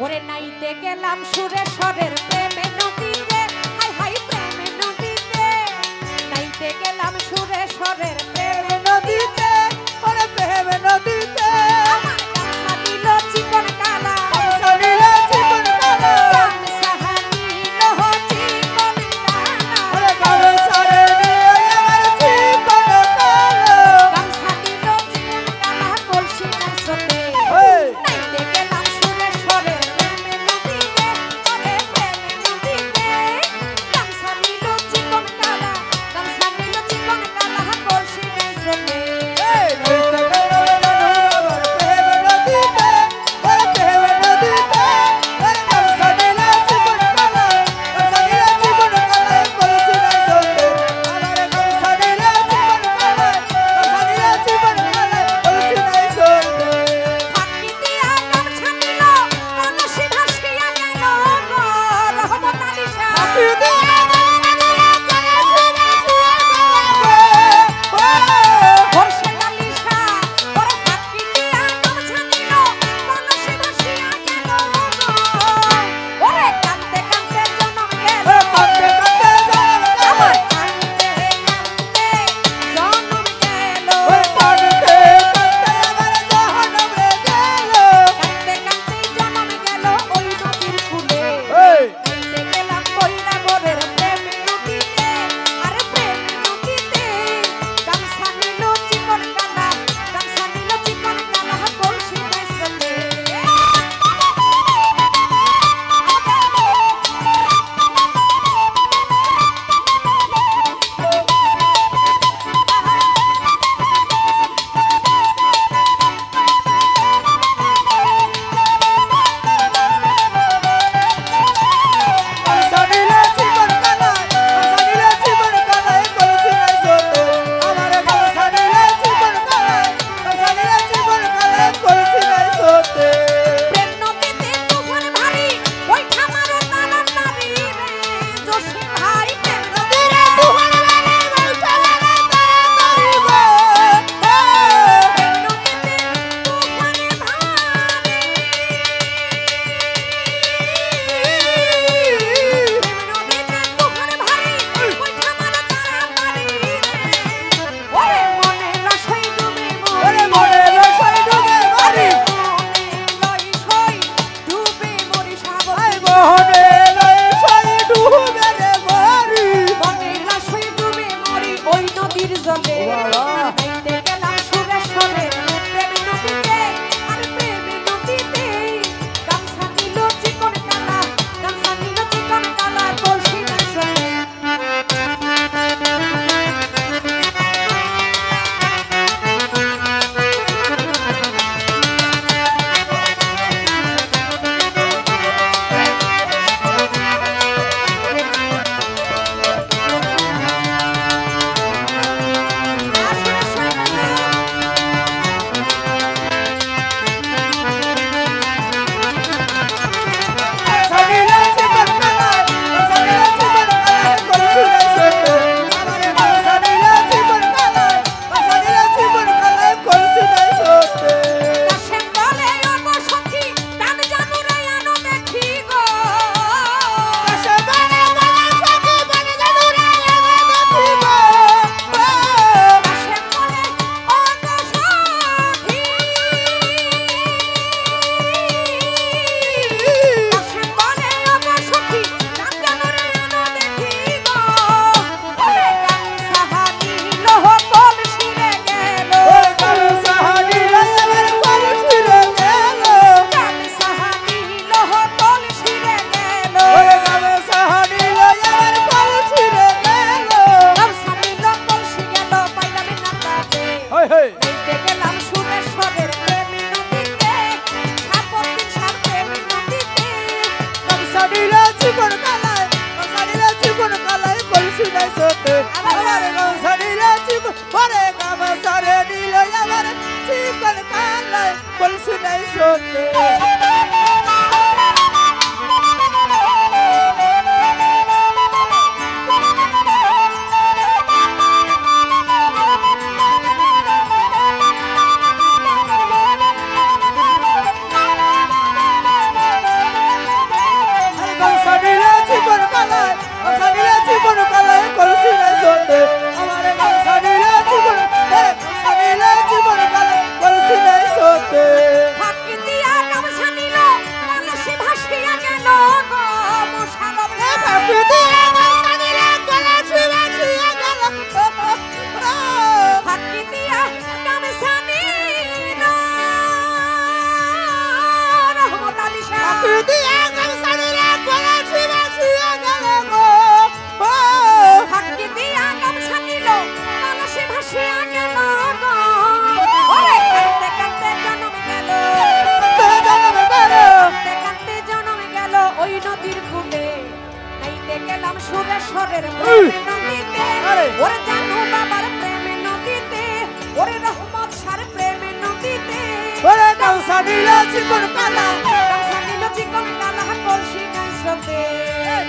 ওরে নাইতে গেলাম সুরেশ্বরের প্রেমে নদীতে, হাই হাই প্রেমে নদীতে, নাইতে গেলাম সুরেশ্বরের প্রেমে নদীতে, ওরে প্রেমে নদীতে আমার গামছা দিল চিকন কালা, গামছা দিল চিকন কালা, গামছা দিল চিকন কালা, ওরে গামছা দিল চিকন কালা, গামছা দিল চিকন কালা কলসি নাচতে, নাইতে গেলাম সুরেশ্বরের প্রেমে নদীতে, ওরে প্রেমে নদীতে, গামছা দিল চিকন কালা, গামছা দিল চিকন কালা কলসি নাচতে। ফাঁকি দিয়া গামছা দিল কলসি ভাসিয়া গেল গো রহমত আলী শাহ। বর্ষে আলী শাহ ওরে ফাঁকি দিয়া গামছা দিল কলসি ভাসিয়া গেল গো। ওরে কাঁদতে কাঁদতে জনম গেল, আমার কাঁদতে কাঁদতে জনম গেল, কাঁদতে কাঁদতে জনম গেল ওই নদীর কূলে। নাইতে গেলাম কইরা বরের প্রেমে নদীতে, আরে প্রেমে নদীতে, গামছা নিল চিকন কালা, গামছা নিল চিকন কালা কলসি নাচতে। প্রেম নদীতে তুফান ভারী, ওই খামারও তালার নারী রে, জসিম ভাই প্রেম নদীতে তুফান ভারী, ওই খামারও তালার নারী রে। প্রেম নদীতে তুফান ভারী, প্রেম নদীতে তুফান ভারী, ওই খামারও তালার নারী রে। ওরে মনে রসই ডুবে মরি, মনে লই সই ডুবে মরি সাগর, মনে লাশই ডুবে মরি ওই নদীর জলে। নাইতে গেলাম সুরেশ্বরের প্রেমে নদীতে, আর প্রেমে নদীতে, গামছা নিল চিকন কালা, গামছা নিল চিকন কালা কলসি নাচতে। কাশেম বলে ও গো সখী প্রাণ জানু রে আনো দেখি গো, কাশেম বলে ও গো সখী প্রাণ জানু রে আনো দেখি গো, কাশেম বলে ও গো সখী, কাশেম বলে ও গো সখী প্রাণ জানু রে আনো দেখি গো। ওরে গামছা দিল কলসি রে গেল, গামছা দিল কলসি রে গেল, গামছা দিল কলসি রে গেল, পাইলাম না তাতে। নাইতে গেলাম সুরেশ্বরের প্রেমে নদীতে, সাতদিন সাত প্রেমে নদীতে, চিকন কালা গামছা নিল চিকন কালা কলসি নাই স্রোতে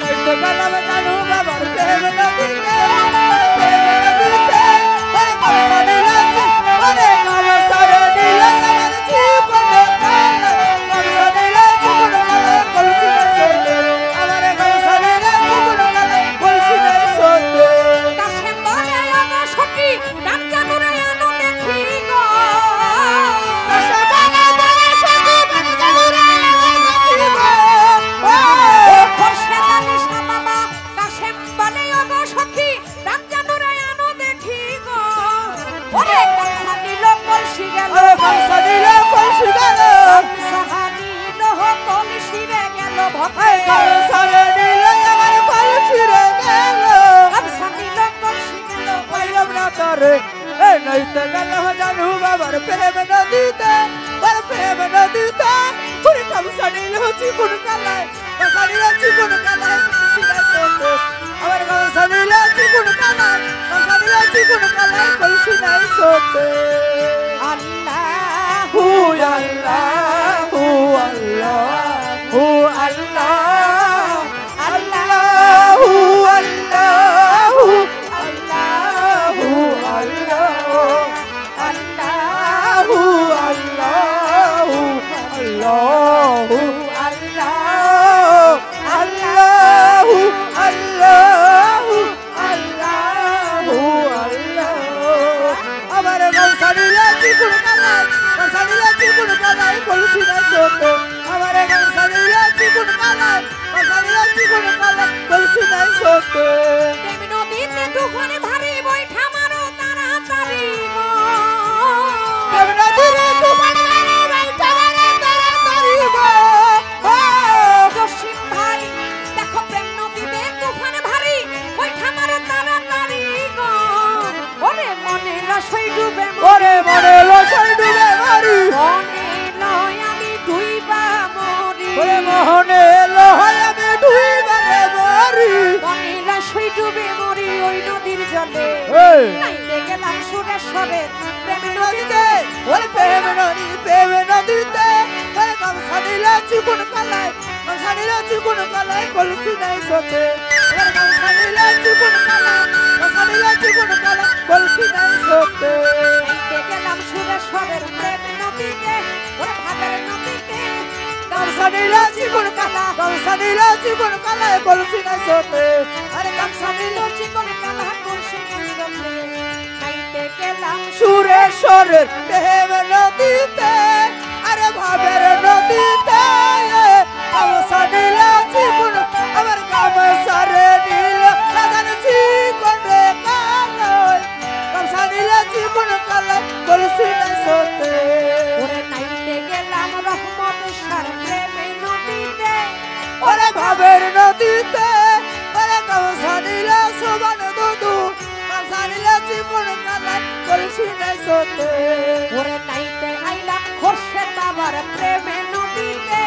নইতো গেলাম জানু বাবার প্রেম নদীতে প্রেম নদীতে ওরে গামছা নিল ওরে গামছা রে নিল আমার চিকন কালা গামছা নিল চিকন কালা কলসি নাই সোতে আমার গামছা নিল চিকন কালা কলসি নাই সোতে কাশে বলে আগো সখী ডাক জানুরে এনো দেখি গো কাশে বলে সখী ডাক জানুরে এনো দেখি গো ও খোরশেদ আলী শাহ বাবা কাশে বলে আগো সখী ডাক জানুরে এনো দেখি গো ওরে গামছা নিল কলসি গেল ওরে গামছা নিল কলসি গেল গামছা নিল কলসি রে গেল ভক্তে গামছা রে নিল আমার কলসি রে গেল গামছা নিল কলসি গেল পাইলাম না তোরে এ নইতে গেলাম জানু বাবার প্রেম নদীতে ওর প্রেম নদীতে পুরি গামছা নিল চিকন কালায় গামছা নিল চিকন কালায় সিলাই সোতে আমার গামছা নিল চিকন কালায় গামছা নিল চিকন কালায় কলসি নাই সোতে আল্লাহ হু আল্লাহ হু আল্লাহ হু আল্লাহ আল্লাহ হু আল্লাহ হু আল্লাহ হু আল্লাহ আল্লাহ হু আল্লাহ হু আল্লাহ হু আল্লাহ আল্লাহ হু আল্লাহ হু আল্লাহ হু আল্লাহ আমার গামছা নিল চিকন কালায় গামছা নিল চিকন কালায় কলসি নাই সোতে আমার গামছা নিল চিকন কালায় গামছা নিল চিকন কালায় কলসি নাই সোতে প্রেম নদীতে তুফানে ভারী বৈঠা মারো তাড়াতাড়ি গো কেমন ধীরে তুফান মানে বাইটা মানে তাড়াতাড়ি গো জসিম ভাই দেখো প্রেম নদীতে তুফানে ভারী বৈঠা মারো তাড়াতাড়ি গো ওরে মনে রসই ডুবে ওরে মনে লসাই ডুবে মারি মনে লয় আমি দুইবা মরি ওরে মোহনে লহায় আমি ডুইবারে মারি মনে রসই ডুবে মরি ওই নদীর জলে এই নাইতে গেলাম সুরেশ্বরের প্রেম নদীতে নদীতে ওরে প্রেম নদীতে ওরে গামছা নিল চিকন কালায় গামছা নিল চিকন কালায় কলসি নাই সোতে ওরে গামছা নিল চিকন কালায় গামছা নিল চিকন কালায় কলসি নাই সোতে নাইতে গেলাম সুরেশ্বরের প্রেম নদীতে ওরে ভাবের নদীতে গামছা নিল চিকন কালায় গামছা নিল চিকন কালায় কলসি নাই সোতে আরে গামছা নিল চিকন কালা কলসি নদীতে নাইতে গেলাম সুরেশ্বরের প্রেম নদীতে আরে ভাবের নদীতে গামছা নিল চিকন আমার গামছা রে নীল রাধার চিকন রে কালায় গামছা নিল চিকন কালায় কলসি নাই সোতে ওরে নাইতে গেলাম রহমত সার প্রেম নদীতে ওরে ভাবের নদীতে ওরে গামছা নিল সোবান দুদু গামছা নিল চিকন কালায় কলসি নাই সোতে ওরে নাইতে আইলাম খোরশেদ বাবার প্রেম নদীতে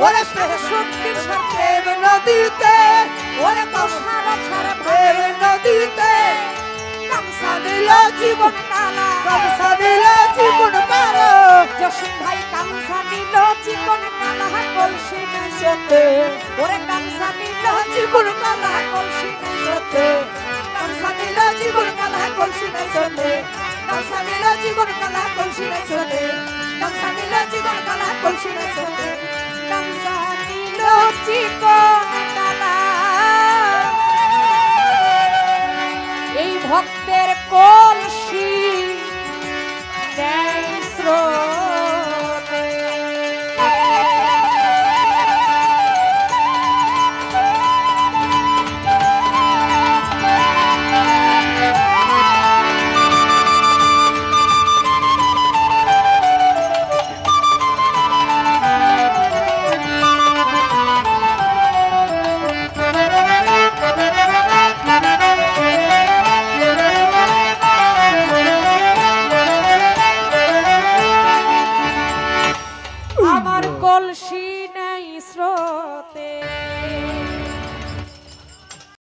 ওরে শক্তির সাথে প্রেম নদীতে ওরে কৌশার ছাড় প্রেম নদীতে গামছা নিল জীবন কালা গামছা নিল জীবন কালো জসিম ভাই গামছা নিল চিকন কালা কলসি নাই সোতে ওরে গামছা নিল জীবন কালা কলসি নাই সোতে গামছা নিল জীবন কালা কলসি নাই সোতে গামছা নিল জীবন কালা কলসি নাই সোতে গামছা নিল জীবন কালা কলসি নাই সোতে গামছা নিল চিকন কালা এই ভক্তের কোন